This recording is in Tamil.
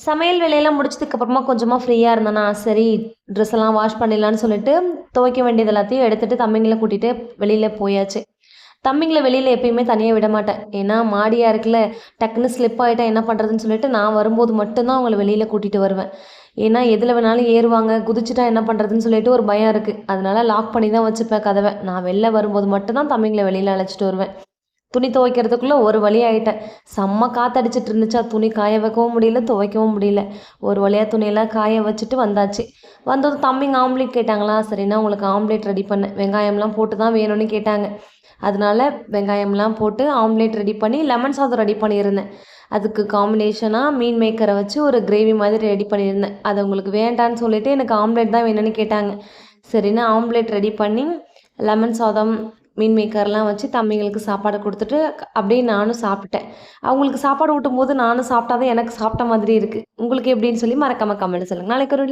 சமையல் வேலையெல்லாம் முடிச்சதுக்கப்புறமா கொஞ்சமா ஃப்ரீயா இருந்தேனா, சரி ட்ரெஸ் எல்லாம் வாஷ் பண்ணிடலான்னு சொல்லிட்டு, துவைக்க வேண்டியது எல்லாத்தையும் எடுத்துட்டு தம்பிங்கள கூட்டிட்டு வெளியில போயாச்சு. தம்பிங்கள வெளியில எப்பயுமே தனியா விட மாட்டேன். ஏன்னா, மாடியா இருக்குல்ல, டக்குன்னு ஸ்லிப் ஆயிட்டா என்ன பண்றதுன்னு சொல்லிட்டு, நான் வரும்போது மட்டும் தான் அவங்கள வெளியில கூட்டிட்டு வருவேன். ஏன்னா, எதுல வேணாலும் ஏறுவாங்க, குதிச்சுட்டா என்ன பண்றதுன்னு சொல்லிட்டு ஒரு பயம் இருக்கு. அதனால லாக் பண்ணி தான் வச்சுப்பேன் கதவ. நான் வெளில வரும்போது மட்டும் தான் தம்பிங்கள வெளியில அழைச்சிட்டு வருவேன். துணி துவைக்கிறதுக்குள்ள ஒரு வழி ஆயிட்டேன். செம்ம காத்தடிச்சிட்டு இருந்துச்சா, துணி காய வைக்கவும் முடியல, துவைக்கவும் முடியல. ஒரு வழியா துணியெல்லாம் காய வச்சுட்டு வந்தாச்சு. வந்ததும் தம்பிங்க ஆம்லேட் கேட்டாங்களா, சரின்னா உங்களுக்கு ஆம்லேட் ரெடி பண்ணேன். வெங்காயம்லாம் போட்டு தான் வேணும்னு கேட்டாங்க. அதனால வெங்காயம்லாம் போட்டு ஆம்லேட் ரெடி பண்ணி, லெமன் சாதம் ரெடி பண்ணியிருந்தேன். அதுக்கு காம்பினேஷனாக மீன் மேக்கரை வச்சு ஒரு கிரேவி மாதிரி ரெடி பண்ணியிருந்தேன். அது அவங்களுக்கு வேண்டான்னு சொல்லிட்டு எனக்கு ஆம்லேட் தான் வேணும்னு கேட்டாங்க. சரின்னு ஆம்லேட் ரெடி பண்ணி லெமன் சாதம், மீன் மேக்கர்லாம் வச்சு தம்பிங்களுக்கு சாப்பாடு கொடுத்துட்டு அப்படியே நானும் சாப்பிட்டேன். அவங்களுக்கு சாப்பாடு ஊட்டும்போது நானும் சாப்பிட்டா தான் எனக்கு சாப்பிட்ட மாதிரி இருக்குது. உங்களுக்கு எப்படின்னு சொல்லி மறக்காமல் கமெண்ட் சொல்லுங்கள். நாளைக்கு ஒரு